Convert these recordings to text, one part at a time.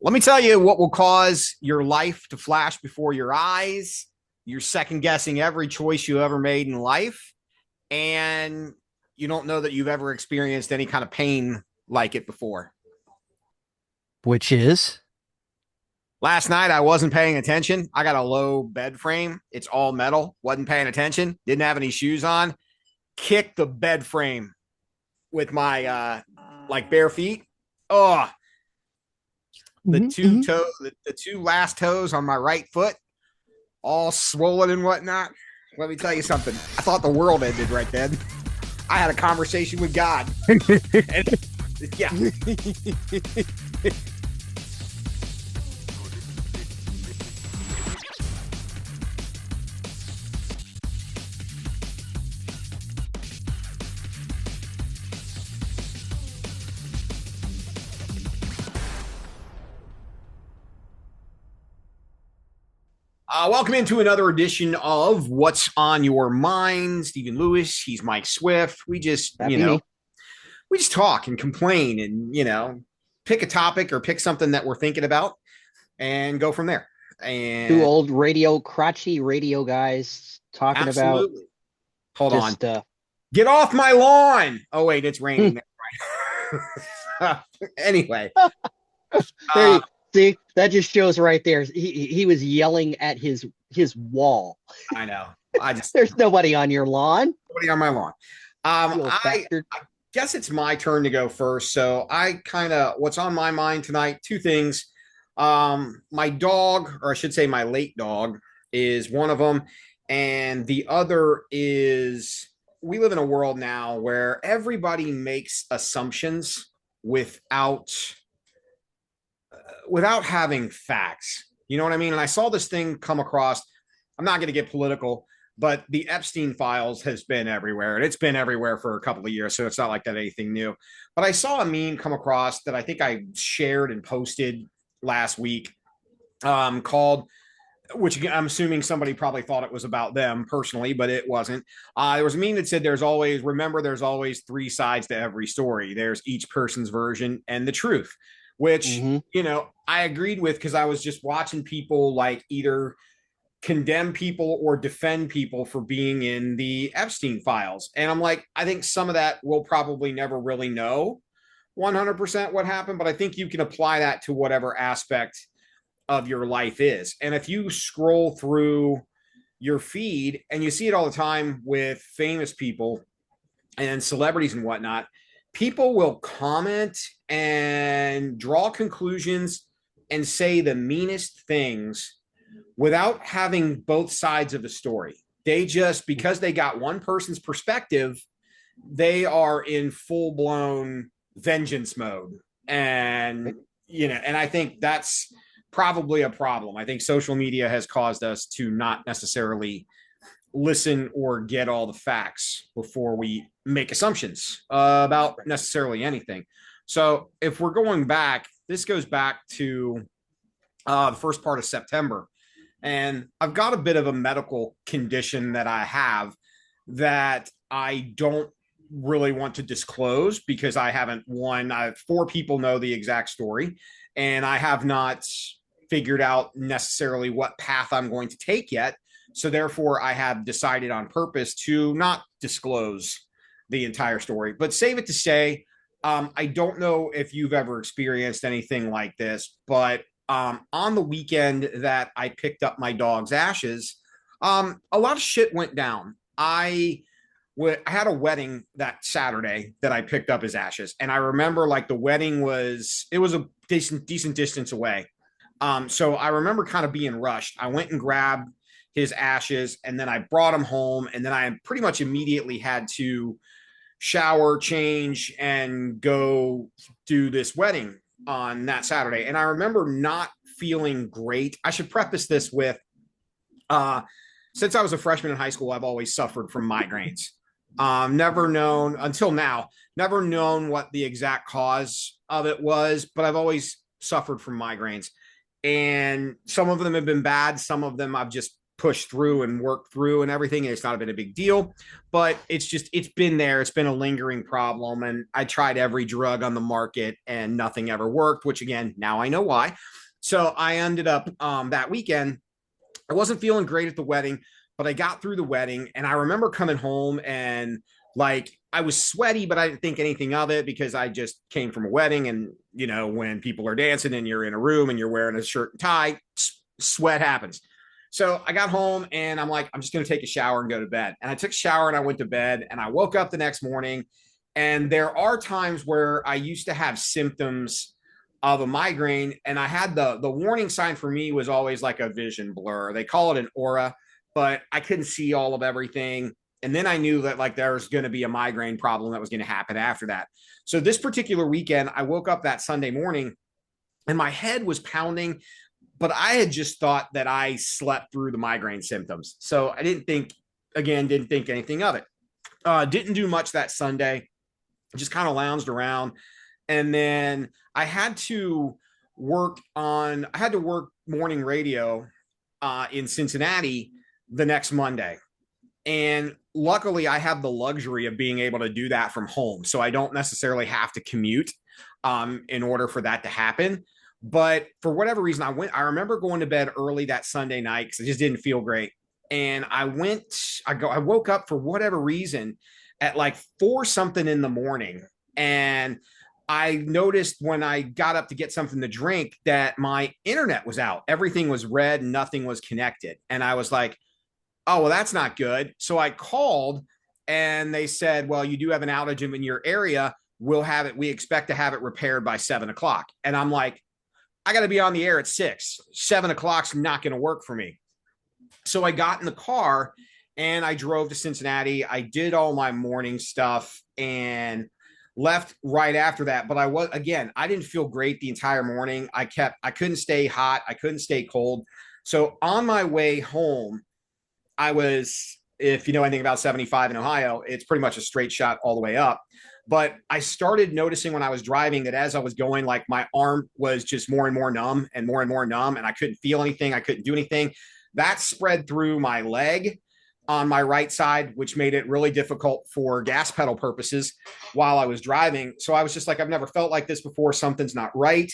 Let me tell you what will cause your life to flash before your eyes. You're second guessing every choice you ever made in life. And you don't know that you've ever experienced any kind of pain like it before. Which is Last night, I wasn't paying attention. I got a low bed frame. It's all metal. Wasn't paying attention. Didn't have any shoes on. Kicked the bed frame with my like bare feet. Oh, the Mhm, two mhm. toe, the two last toes on my right foot all swollen and whatnot. Let me tell you something. I thought the world ended right then. I had a conversation with God. And yeah. Welcome into another edition of What's on Your Mind. Stephen Lewis, he's Mike Swift. We just, That'd be me. we just talk and complain and, pick a topic or pick something that we're thinking about and go from there. Two And old crotchy radio guys talking about absolutely. Hold on. just Get off my lawn. Oh, wait, it's raining. Anyway, there uh, you see that just shows right there. He was yelling at his wall. I know. I just, There's nobody on your lawn, nobody on my lawn. you old I bastard. guess it's my turn to go first. So what's on my mind tonight, two things. My dog, or I should say my late dog, is one of them. And the other is we live in a world now where everybody makes assumptions without without having facts. You know what I mean? And I saw this thing come across. I'm not going to get political, but the Epstein files has been everywhere, and it's been everywhere for a couple of years, so it's not like that anything new. But I saw a meme come across that I think I shared and posted last week, called, which I'm assuming somebody probably thought it was about them personally, but it wasn't. There was a meme that said, there's always three sides to every story. There's each person's version and the truth, which, Hmm. I agreed with because I was just watching people like either condemn people or defend people for being in the Epstein files. And I'm like, I think some of that we'll probably never really know 100% what happened, but I think you can apply that to whatever aspect of your life is. And if you scroll through your feed, and you see it all the time with famous people and celebrities and whatnot, people will comment and draw conclusions and say the meanest things without having both sides of the story. They just, because they got one person's perspective, they are in full blown vengeance mode. And, and I think that's probably a problem. I think social media has caused us to not necessarily listen or get all the facts before we make assumptions about necessarily anything. So if we're going back, this goes back to the first part of September. And I've got a bit of a medical condition that I have that I don't really want to disclose because I haven't four people know the exact story, and I have not figured out necessarily what path I'm going to take yet. So therefore, I have decided on purpose to not disclose the entire story, but save it to say, I don't know if you've ever experienced anything like this, but on the weekend that I picked up my dog's ashes, a lot of shit went down. I had a wedding that Saturday that I picked up his ashes, and I remember like the wedding was a decent distance away. So I remember kind of being rushed. I went and grabbed his ashes, and then I brought him home, and then I pretty much immediately had to shower, change, and go do this wedding on that Saturday. And I remember not feeling great. I should preface this with uh, since I was a freshman in high school, I've always suffered from migraines. Never known until now, never known what the exact cause of it was, but I've always suffered from migraines. And some of them have been bad, some of them I've just push through and work through and everything. And it's not been a big deal, but it's been there. It's been a lingering problem. And I tried every drug on the market and nothing ever worked, which again, now I know why. So I ended up that weekend, I wasn't feeling great at the wedding, but I got through the wedding and I remember coming home and like I was sweaty, but I didn't think anything of it because I just came from a wedding. And, you know, when people are dancing and you're in a room and you're wearing a shirt and tie, sweat happens. So I got home and I'm like, I'm just going to take a shower and go to bed. And I took a shower and I went to bed and I woke up the next morning. And there are times where I used to have symptoms of a migraine, and I had the warning sign for me was always like a vision blur. They call it an aura, but I couldn't see all of everything. And then I knew that like there was going to be a migraine problem that was going to happen after that. So this particular weekend, I woke up that Sunday morning and my head was pounding, but I had just thought that I slept through the migraine symptoms. So I didn't think anything of it. Didn't do much that Sunday, just kind of lounged around. And then I had to work morning radio in Cincinnati the next Monday. And luckily, I have the luxury of being able to do that from home. So I don't necessarily have to commute in order for that to happen. But for whatever reason, I remember going to bed early that Sunday night because I just didn't feel great. And I woke up for whatever reason at like 4 something in the morning. And I noticed when I got up to get something to drink that my internet was out. Everything was red and nothing was connected. And I was like, oh, well, that's not good. So I called and they said, well, you do have an outage in your area. We expect to have it repaired by 7 o'clock. And I'm like, I got to be on the air at 6. 7 o'clock's not going to work for me. So I got in the car and I drove to Cincinnati. I did all my morning stuff and left right after that. But I didn't feel great the entire morning. I couldn't stay hot. I couldn't stay cold. So on my way home, if you know anything about 75 in Ohio, it's pretty much a straight shot all the way up. But I started noticing when I was driving that as I was going, like my arm was just more and more numb and more and more numb, and I couldn't feel anything. I couldn't do anything. That spread through my leg on my right side, which made it really difficult for gas pedal purposes while I was driving. So I was just like, I've never felt like this before. Something's not right.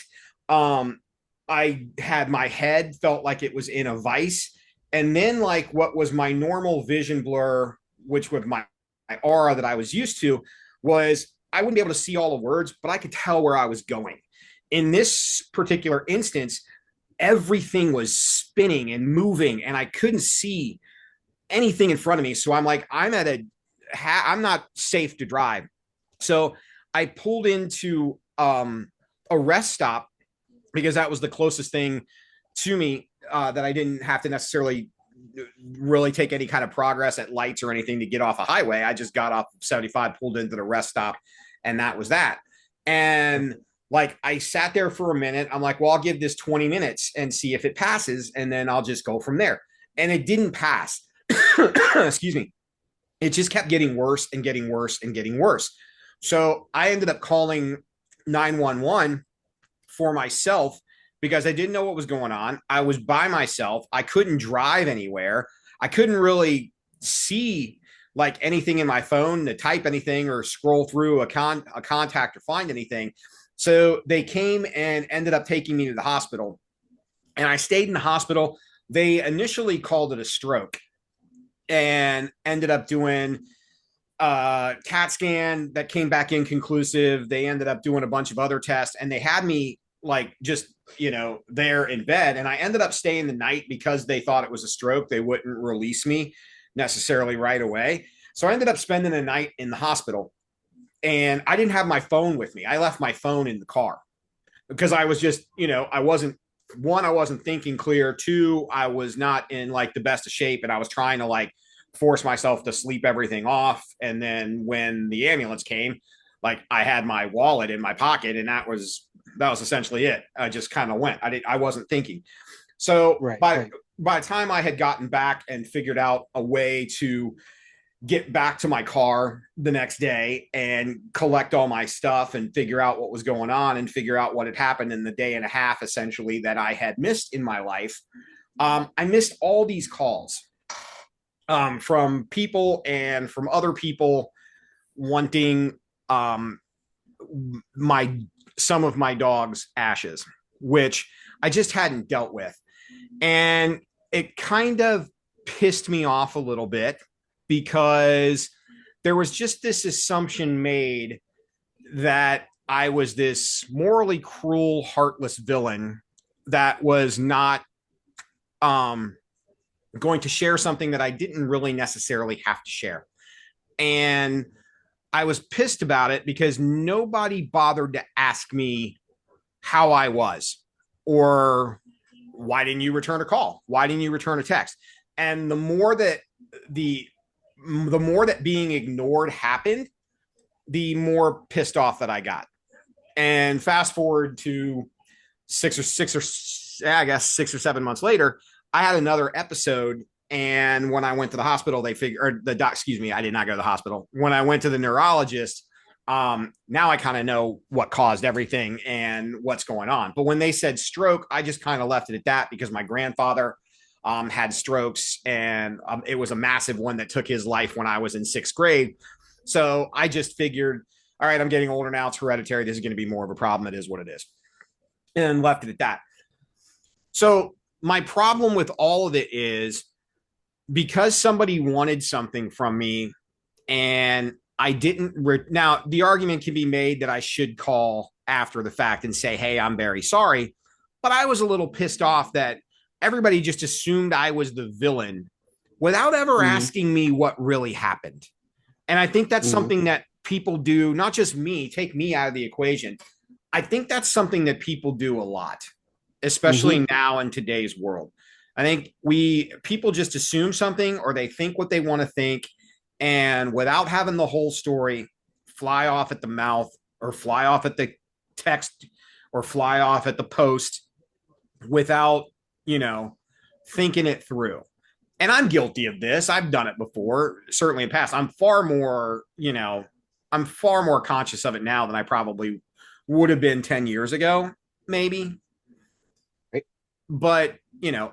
I had my head felt like it was in a vice. And then like what was my normal vision blur, which was my aura that I was used to, was I wouldn't be able to see all the words, but I could tell where I was going. In this particular instance, everything was spinning and moving and I couldn't see anything in front of me. So I'm like, I'm not safe to drive. So I pulled into a rest stop because that was the closest thing to me that I didn't have to necessarily really take any kind of progress at lights or anything to get off a highway. I just got off 75, pulled into the rest stop, and that was that. And like I sat there for a minute. I'm like, well, I'll give this 20 minutes and see if it passes, and then I'll just go from there. And it didn't pass. Excuse me. It just kept getting worse and getting worse and getting worse. So I ended up calling 911 for myself because I didn't know what was going on. I was by myself. I couldn't drive anywhere. I couldn't really see like anything in my phone to type anything or scroll through a contact or find anything. So they came and ended up taking me to the hospital. And I stayed in the hospital. They initially called it a stroke and ended up doing CAT scan that came back inconclusive. They ended up doing a bunch of other tests and they had me like just, there in bed. And I ended up staying the night because they thought it was a stroke. They wouldn't release me necessarily right away. So I ended up spending a night in the hospital and I didn't have my phone with me. I left my phone in the car because I was just, I wasn't thinking clear. 2, I was not in like the best of shape and I was trying to like force myself to sleep everything off. And then when the ambulance came, like I had my wallet in my pocket and that was essentially it. I just kind of went. I wasn't thinking. So by the time I had gotten back and figured out a way to get back to my car the next day and collect all my stuff and figure out what was going on and figure out what had happened in the day and a half essentially that I had missed in my life, I missed all these calls from people and from other people wanting um, my some of my dog's ashes, which I just hadn't dealt with. And it kind of pissed me off a little bit because there was just this assumption made that I was this morally cruel, heartless villain that was not um, going to share something that I didn't really necessarily have to share. And I was pissed about it because nobody bothered to ask me how I was, or why didn't you return a call? Why didn't you return a text? And the the more that being ignored happened, the more pissed off that I got. And fast forward to I guess 6 or 7 months later, I had another episode. And when I went to the hospital, they figured, or the doc, excuse me, I did not go to the hospital. When I went to the neurologist, now I kind of know what caused everything and what's going on. But when they said stroke, I just kind of left it at that because my grandfather had strokes, and it was a massive one that took his life when I was in 6th grade. So I just figured, all right, I'm getting older now. It's hereditary. This is going to be more of a problem. It is what it is. And left it at that. So my problem with all of it is because somebody wanted something from me and I didn't. Now, the argument can be made that I should call after the fact and say, hey, I'm very sorry. But I was a little pissed off that everybody just assumed I was the villain without ever Mm-hmm. asking me what really happened. And I think that's Mm-hmm. something that people do, not just me, take me out of the equation. I think that's something that people do a lot, Mm-hmm. especially now in today's world. I think people just assume something or they think what they want to think, and without having the whole story, fly off at the mouth or fly off at the text or fly off at the post without, you know, thinking it through. And I'm guilty of this. I've done it before, certainly in the past. I'm far more conscious of it now than I probably would have been 10 years ago, maybe. Right. But,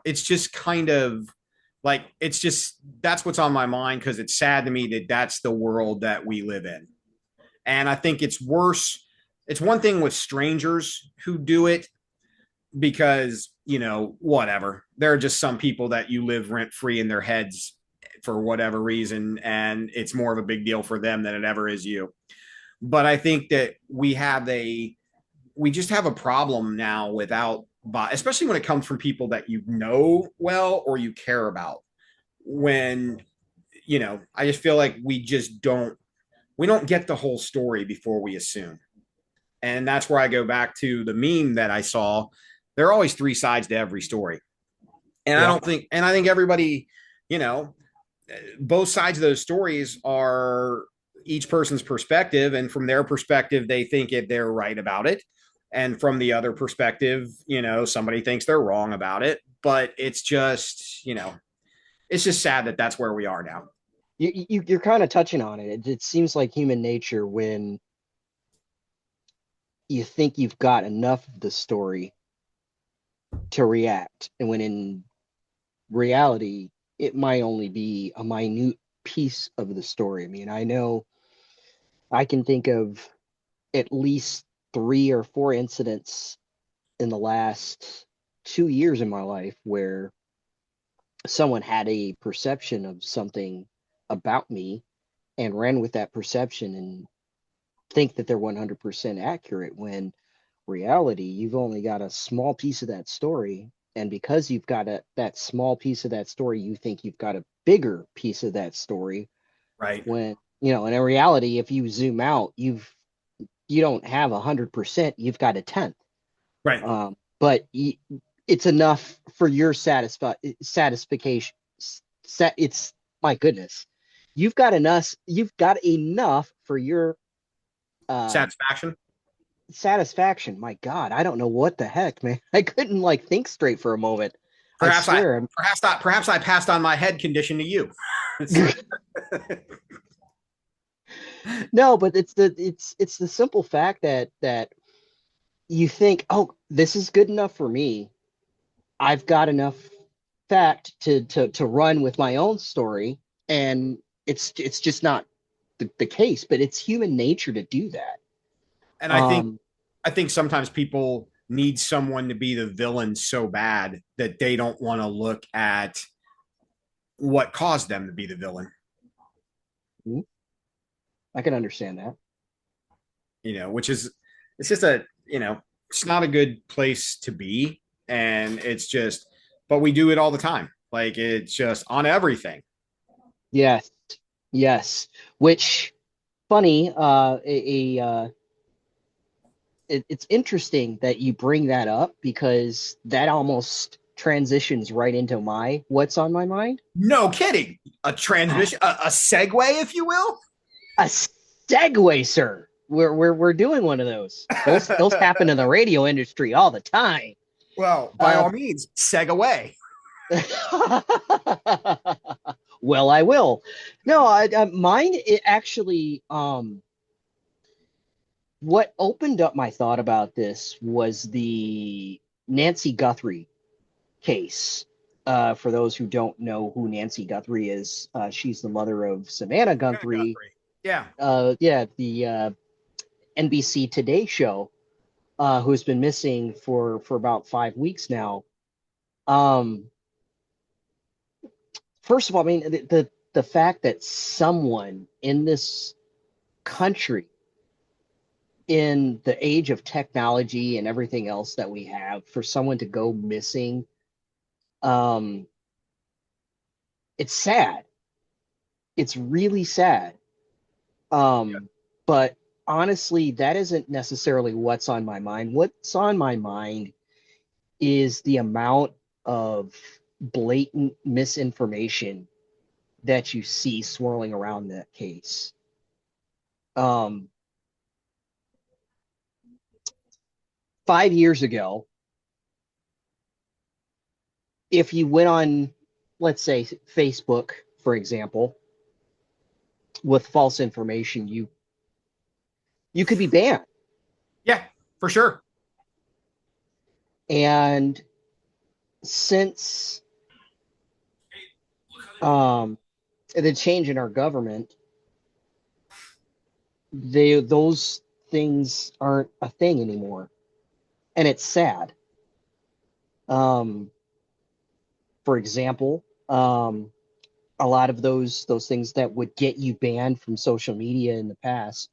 it's just kind of like, it's just, that's what's on my mind because it's sad to me that that's the world that we live in. And I think it's worse. It's one thing with strangers who do it because, whatever. There are just some people that you live rent free in their heads for whatever reason. And it's more of a big deal for them than it ever is you. But I think that we just have a problem now without, especially when it comes from people that you know well or you care about. When, I just feel like we don't get the whole story before we assume. And that's where I go back to the meme that I saw. There are always three sides to every story. And Yeah. I think everybody, you know, both sides of those stories are each person's perspective. And from their perspective, they think they're right about it. And from the other perspective, somebody thinks they're wrong about it. But it's just sad that that's where we are now. You're kind of touching on it. It seems like human nature when you think you've got enough of the story to react, and when in reality, it might only be a minute piece of the story. I mean, I know I can think of at least 3 or 4 incidents in the last 2 years in my life where someone had a perception of something about me and ran with that perception and think that they're 100% accurate when reality you've only got a small piece of that story, and because you've got that small piece of that story you think you've got a bigger piece of that story, Right. when in a reality if you zoom out you don't have 100%, you've got a tenth. Right. But it's enough for your satisfaction. It's, my goodness, you've got enough for your uh Satisfaction. satisfaction. My God, I don't know what the heck, man. I couldn't like think straight for a moment. I Perhaps I swear. perhaps I passed on my head condition to you. No, but it's the simple fact that you think, oh, this is good enough for me. I've got enough fact to run with my own story, and it's just not the case, but it's human nature to do that. And Um, I think sometimes people need someone to be the villain so bad that they don't want to look at what caused them to be the villain. I can understand that. Which is, it's just a, it's not a good place to be. And it's just, but we do it all the time. Like it's just on everything. Yes, yes. Which funny, it's interesting that you bring that up because that almost transitions right into my what's on my mind. No kidding. A transmission, a segue, if you will. A segue, sir. We're doing one of those. Those happen in the radio industry all the time. Well, by all means, seg away. Well, I will. No, mine it actually what opened up my thought about this was the Nancy Guthrie case. For those who don't know who Nancy Guthrie is, she's the mother of Savannah Guthrie. Yeah. Yeah, the NBC Today show, who's been missing for about 5 weeks now. First of all, I mean the fact that someone in this country, in the age of technology and everything else that we have, for someone to go missing, um, it's sad. It's really sad. But honestly, that isn't necessarily what's on my mind. What's on my mind is the amount of blatant misinformation that you see swirling around that case. 5 years ago, if you went on, let's say, Facebook, for example, with false information, you could be banned. Yeah, for sure. And since the change in our government, those things aren't a thing anymore, and it's sad. For example, a lot of those things that would get you banned from social media in the past,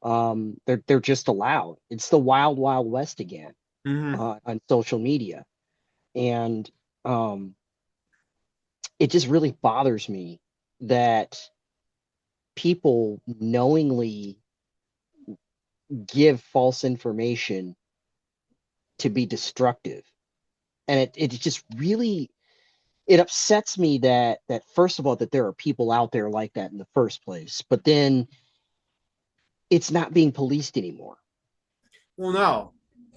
they're just allowed. It's the wild wild west again. On social media, and it just really bothers me that people knowingly give false information to be destructive, and it just really it upsets me that first of all that there are people out there like that in the first place, but then it's not being policed anymore. Well, no.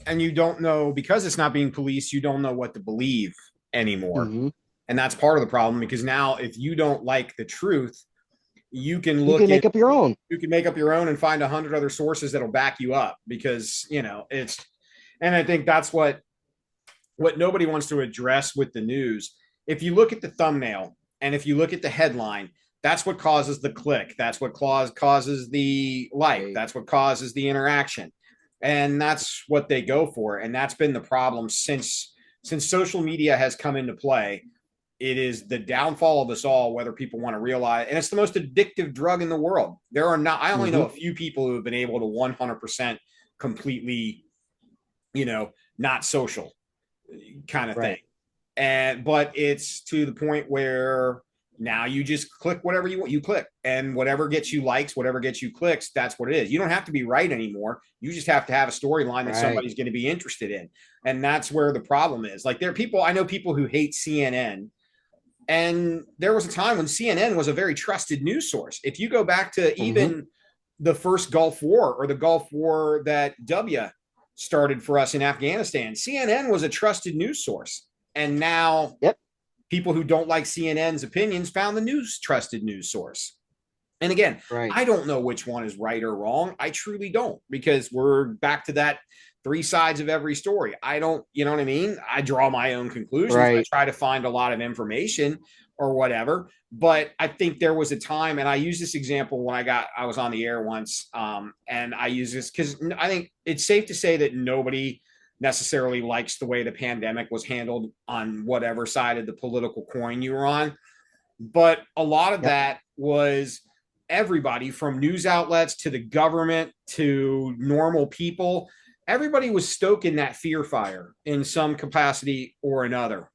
And you don't know, because it's not being policed, you don't know what to believe anymore. Mm-hmm. And that's part of the problem, because now if you don't like the truth, you can You can make up your own. You can make up your own and find 100 other sources that'll back you up, because, it's, and I think that's what nobody wants to address with the news. If you look at the thumbnail and if you look at the headline, that's what causes the click. That's what causes the like. That's what causes the interaction. And that's what they go for. And that's been the problem since social media has come into play. It is the downfall of us all, whether people want to realize. And it's the most addictive drug in the world. There are not, I only know a few people who have been able to 100% completely, not social kind of thing. But it's to the point where now you just click whatever you want. You click, and whatever gets you likes, whatever gets you clicks, that's what it is. You don't have to be right anymore. You just have to have a storyline that somebody's going to be interested in. And that's where the problem is. Like, I know people who hate CNN. And there was a time when CNN was a very trusted news source. If you go back to even the first Gulf War, or the Gulf War that W started for us in Afghanistan, CNN was a trusted news source. And now people who don't like CNN's opinions found the trusted news source. And again, I don't know which one is right or wrong. I truly don't, because we're back to three sides of every story. I don't, you know what I mean? I draw my own conclusions. I Right. try to find a lot of information or whatever. But I think there was a time, and I use this example when I was on the air once, and I use this because I think it's safe to say that nobody necessarily likes the way the pandemic was handled on whatever side of the political coin you were on. But a lot of Yep. that was everybody from news outlets to the government to normal people. Everybody was stoking that fear fire in some capacity or another.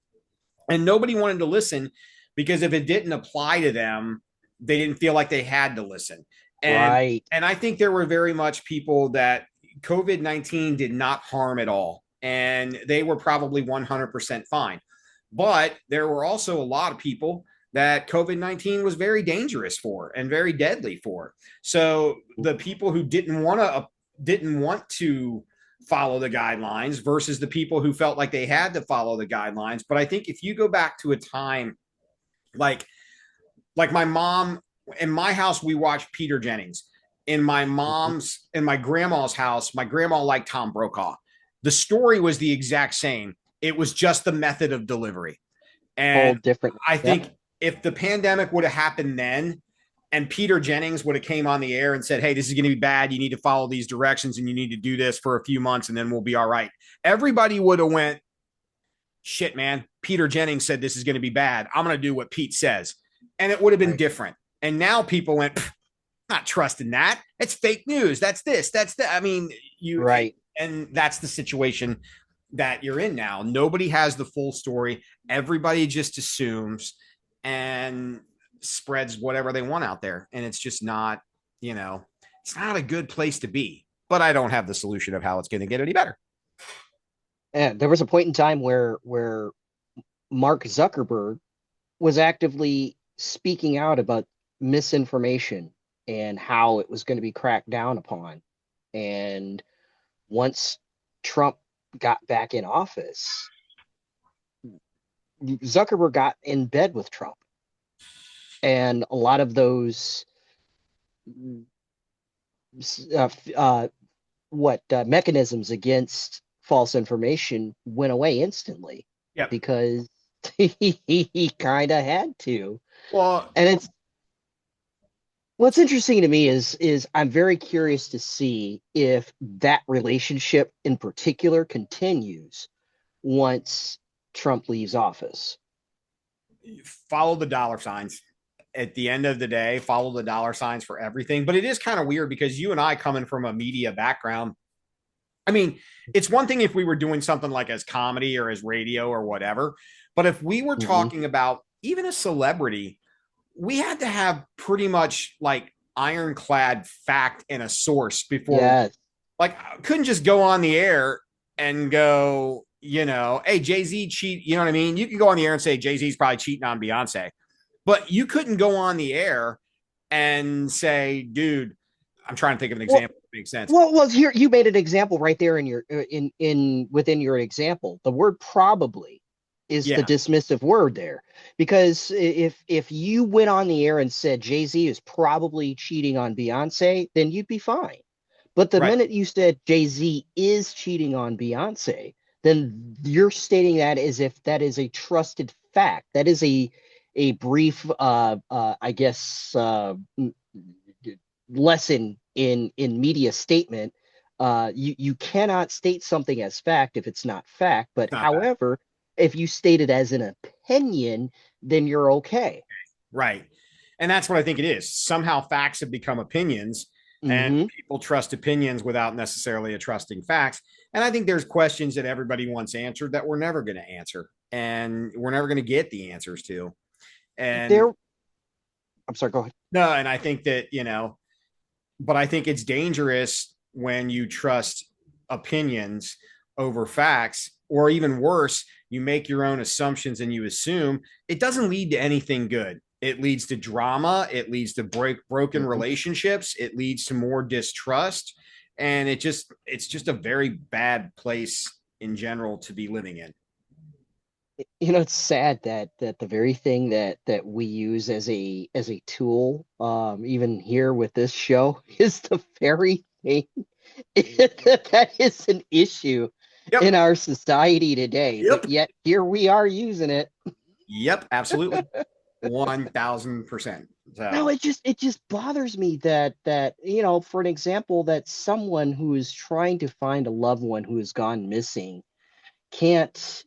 And nobody wanted to listen because if it didn't apply to them, they didn't feel like they had to listen. And Right. and I think there were very much people that COVID-19 did not harm at all. And they were probably 100% fine. But there were also a lot of people that COVID-19 was very dangerous for and very deadly for. So the people who didn't want to follow the guidelines versus the people who felt like they had to follow the guidelines. But I think if you go back to a time like my mom, in my house, we watched Peter Jennings. In my grandma's house, my grandma liked Tom Brokaw. The story was the exact same. It was just the method of delivery. Whole And different. I Yep. think if the pandemic would have happened then, and Peter Jennings would have came on the air and said, "Hey, this is going to be bad. You need to follow these directions and you need to do this for a few months and then we'll be all right." Everybody would have went, "Shit, man. Peter Jennings said this is going to be bad. I'm going to do what Pete says." And it would have been Right. different. And now people went, "Not trusting that. It's fake news. That's this. That's that." I mean, Right. and that's the situation that you're in now. Nobody has the full story. Everybody just assumes and spreads whatever they want out there. And it's just not, it's not a good place to be. But I don't have the solution of how it's going to get any better. And there was a point in time where Mark Zuckerberg was actively speaking out about misinformation and how it was going to be cracked down upon. And once Trump got back in office, Zuckerberg got in bed with Trump. And a lot of those mechanisms against false information went away instantly Yep. because he kind of had to. Well, And it's what's interesting to me is I'm very curious to see if that relationship in particular continues once Trump leaves office. follow the dollar signs. At the end of the day, follow the dollar signs for everything. But it is kind of weird because you and I, coming from a media background, I mean, it's one thing if we were doing something like as comedy or as radio or whatever. But if we were Mhm. talking about even a celebrity, we had to have pretty much like ironclad fact and a source before, Yes, like, I couldn't just go on the air and go, "Hey, Jay-Z cheat." You know what I mean? You can go on the air and say Jay-Z's probably cheating on Beyonce, but you couldn't go on the air and say, "Dude," I'm trying to think of an well, example that makes sense. well, here you made an example right there in your in within your example. The word probably is the Yeah, dismissive word there, because if you went on the air and said Jay-Z is probably cheating on Beyonce, then you'd be fine. But the right. minute you said Jay-Z is cheating on Beyonce, then you're stating that as if that is a trusted fact. That is a brief, I guess, lesson in media statement. You cannot state something as fact if it's not fact. But It's not bad. however, if you state it as an opinion, then you're okay. Right. And that's what I think it is. Somehow facts have become opinions and Hmm. people trust opinions without necessarily a trusting facts. And I think there's questions that everybody wants answered that we're never going to answer and we're never going to get the answers to. And There, I'm sorry. Go ahead. no, and I think that, but I think it's dangerous when you trust opinions over facts, or even worse, you make your own assumptions and you assume. It doesn't lead to anything good. It leads to drama. It leads to broken Mhm. relationships. It leads to more distrust. And it's just a very bad place in general to be living in. It's sad that the very thing that we use as a tool, even here with this show, is the very thing That is an issue Yep. in our society today, but Yep. yet here we are using it. Yep. Absolutely. 1000%. No, So, it just bothers me that for an example, that someone who is trying to find a loved one who has gone missing can't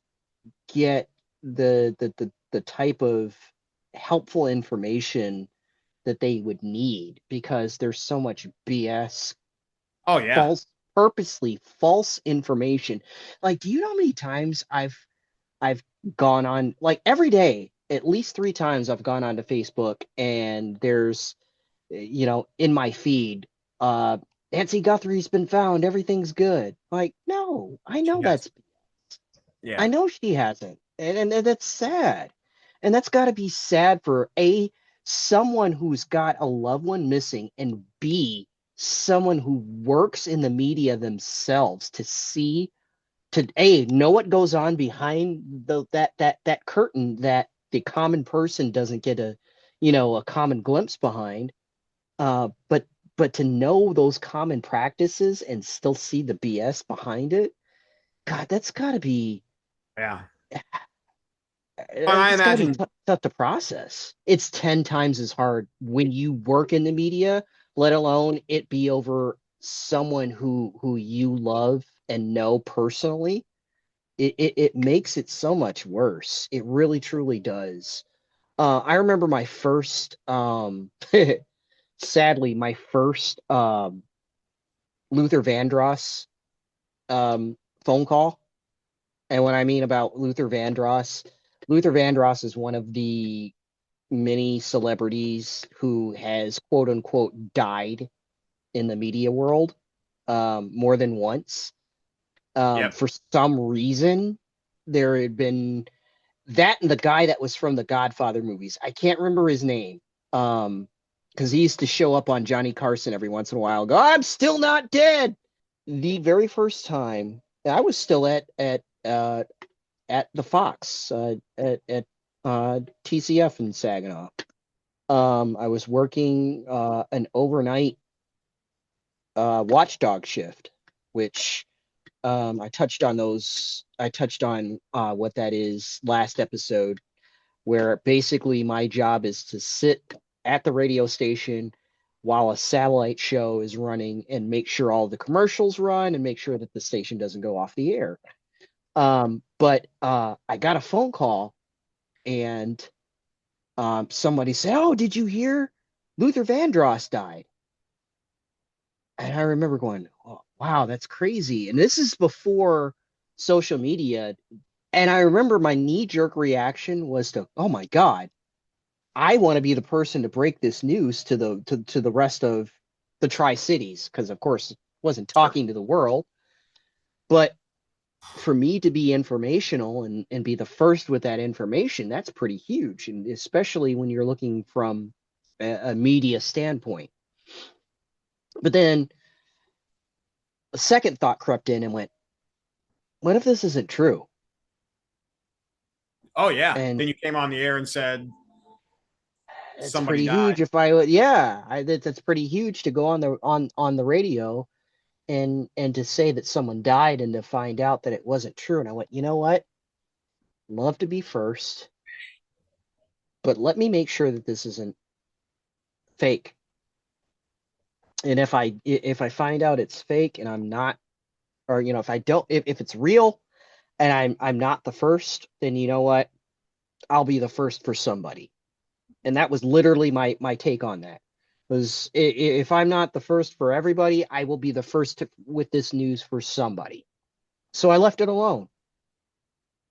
get the type of helpful information that they would need because there's so much BS, oh, yeah. false, purposely false information. Like, do you know how many times I've gone on, like, every day, at least 3 times I've gone onto Facebook and there's, in my feed, uh, Nancy Guthrie's been found, everything's good. Like, no, Yes. Yeah. I know she hasn't. And that's sad. And that's got to be sad for A, someone who's got a loved one missing, and B, someone who works in the media themselves to see, to A, know what goes on behind that curtain that the common person doesn't get a common glimpse behind. But to know those common practices and still see the BS behind it, God, that's got to be Yeah. I it's got to be imagine. tough to process. It's 10 times as hard when you work in the media, let alone it be over someone who you love and know personally. It makes it so much worse. It really truly does. I remember my first sadly my first Luther Vandross phone call. And when I mean about Luther Vandross is one of the many celebrities who has quote unquote died in the media world more than once. Yep. For some reason, there had been that and the guy that was from the Godfather movies. I can't remember his name. Because he used to show up on Johnny Carson every once in a while and go, I'm still not dead. The very first time I was still at the Fox at TCF in Saginaw. I was working an overnight watchdog shift, which I touched on those. I touched on what that is last episode, where basically my job is to sit at the radio station while a satellite show is running and make sure all the commercials run and make sure that the station doesn't go off the air. But I got a phone call and somebody said, "Oh, did you hear Luther Vandross died?" And I remember going, oh, "Wow, that's crazy." And this is before social media. And I remember my knee-jerk reaction was to, "Oh my God, I want to be the person to break this news to the rest of the Tri-Cities," because of course, I wasn't Sure. talking to the world, but for me to be informational and be the first with that information, that's pretty huge. And especially when you're looking from a media standpoint. But then a second thought crept in and went, what if this isn't true? Oh, yeah. And Then you came on the air and said it's somebody pretty died. huge if I would, yeah, that's pretty huge to go on the radio and to say that someone died and to find out that it wasn't true. And I went, you know what? Love to be first, but let me make sure that this isn't fake. And if I find out it's fake and I'm not, or if I don't, if it's real and I'm not the first, then you know what? I'll be the first for somebody. And that was literally my take on that. Was if I'm not the first for everybody, I will be the first with this news for somebody. So I left it alone.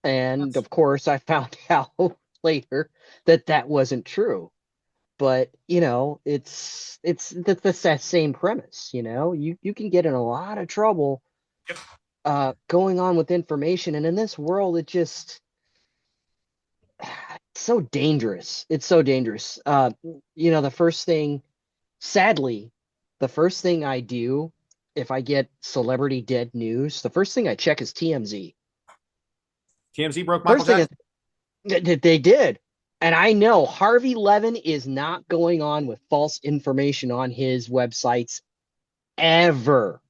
And That's of course, I found out later that that wasn't true. But that's that same premise. You can get in a lot of trouble yep. going on with information, and in this world, it's so dangerous. It's so dangerous. The first thing, sadly, the first thing I do if I get celebrity dead news, the first thing I check is TMZ. TMZ broke Michael First thing is Jackson. they did. And I know Harvey Levin is not going on with false information on his websites ever.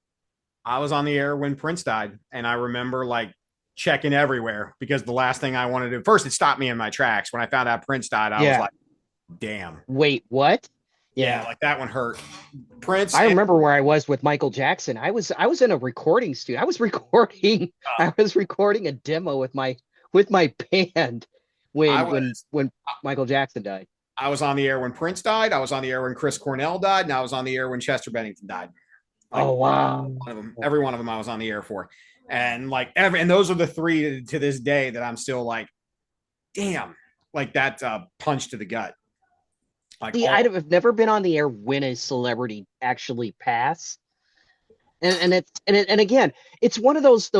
I was on the air when Prince died, and I remember like checking everywhere because the last thing I wanted to first it stopped me in my tracks when I found out Prince died. I was Yeah. like, damn, Wait, what? yeah, Yeah. like that one hurt. Prince I and remember where I was with Michael Jackson. I was in a recording studio. I was recording a demo with my band I when Michael Jackson died. was on the air when Prince died. I was on the air when Chris Cornell died, and I was on the air when Chester Bennington died. Like Oh wow. one of them, every one of them, I was on the air for, and like and those are the three to this day that I'm still like, damn, like that punch to the gut. Like See, all I've never been on the air when a celebrity actually passed. And again, it's one of those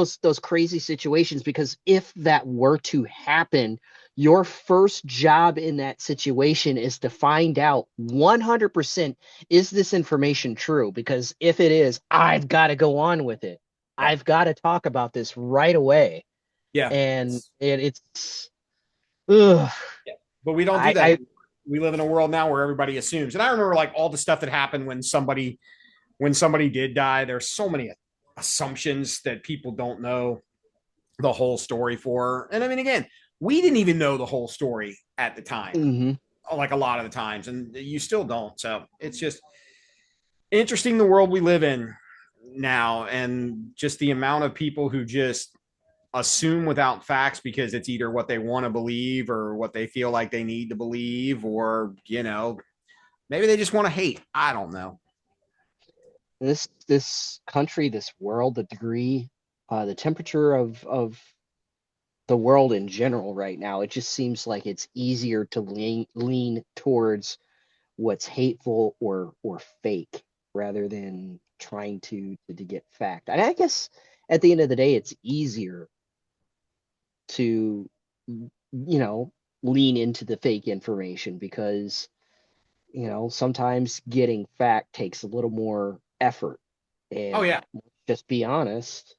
crazy situations because if that were to happen, your first job in that situation is to find out 100% is this information true? Because if it is, I've got to go on with it. yeah, I've got to talk about this right away. yeah, And it's ugh, yeah. But we don't do that. I We live in a world now where everybody assumes. And I remember like all the stuff that happened when somebody did die. There's so many assumptions that people don't know the whole story for. And I mean, again, we didn't even know the whole story at the time, mhm. like a lot of the times, and you still don't. So it's just interesting the world we live in now, and just the amount of people who just assume without facts because it's either what they want to believe or what they feel like they need to believe, or maybe they just want to hate. I don't know. This country, this world, the degree, the temperature of the world in general right now, it just seems like it's easier to lean towards what's hateful or fake rather than trying to get fact. And I guess at the end of the day, it's easier to lean into the fake information because sometimes getting fact takes a little more effort. Oh And yeah, just be honest,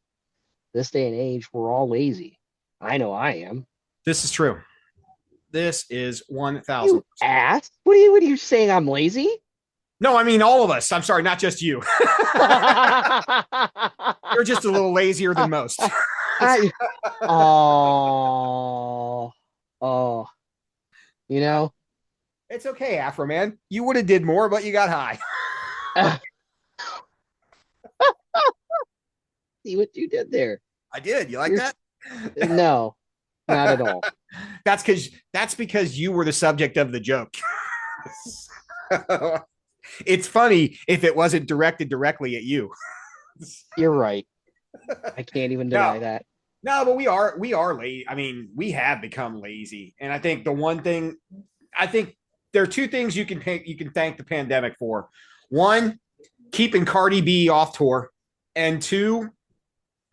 this day and age, we're all lazy. I know I am. this is true. This is 1000. You ass? What are you saying? I'm lazy? No, I mean all of us. I'm sorry, not just you. You're just a little lazier than most. I, oh, oh, you know, It's okay, Afro Man. You would have did more, but you got high. see what you did there. I did. You like You're that? no, not at all. That's because you were the subject of the joke. It's funny if it wasn't directed directly at you. You're right. I can't even deny No, that. no, but we are lazy. I mean, we have become lazy, and I think the one thing I think there are two things you can thank the pandemic for. One, keeping Cardi B off tour, and two,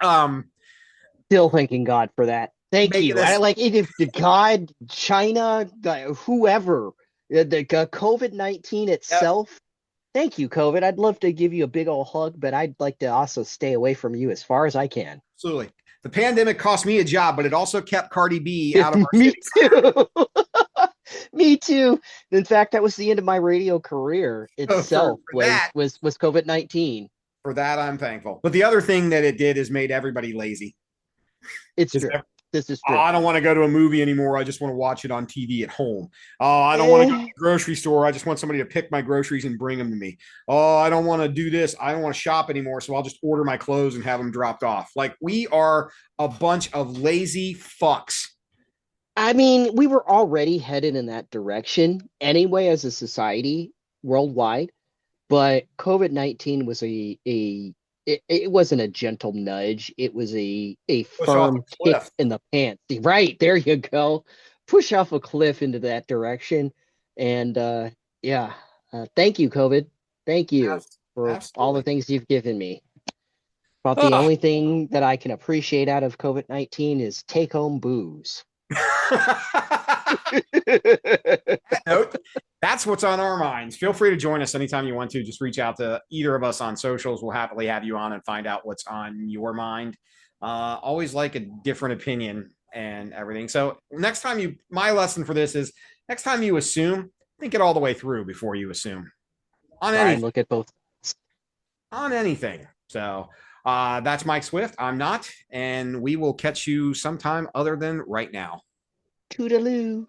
um, Still thanking God for that. Thank making you. I us. like if the God, China, whoever, the COVID-19 Yep, itself. Thank you, COVID. I'd love to give you a big old hug, but I'd like to also stay away from you as far as I can. absolutely. The pandemic cost me a job, but it also kept Cardi B out of our Me cities. too. Me too. In fact, that was the end of my radio career So for, itself for was that, was was COVID-19. for that, I'm thankful. But the other thing that it did is made everybody lazy. It's Just true. This is oh, true. I don't want to go to a movie anymore. I just want to watch it on TV at home. Oh, I don't want to go to Eh, the grocery store. I just want somebody to pick my groceries and bring them to me. Oh, I don't want to do this. I don't want to shop anymore. So I'll just order my clothes and have them dropped off. Like we are a bunch of lazy fucks. I mean, we were already headed in that direction anyway as a society worldwide, but COVID-19 was it wasn't a gentle nudge. It was a Push off a firm kick cliff. in the pants. Right, there you go. Push off a cliff into that direction. And yeah, thank you, COVID. Thank you for all the Absolutely. things you've given me. About the Oh. only thing that I can appreciate out of COVID-19 is take home booze. Note, that's what's on our minds. Feel free to join us anytime you want to. Just reach out to either of us on socials. We'll happily have you on and find out what's on your mind. Always like a different opinion and everything. So my lesson for this is next time you assume, think it all the way through before you assume on Try and anything. look at both. On anything. So, That's Mike Swift. I'm not. And we will catch you sometime other than right now. Toodaloo.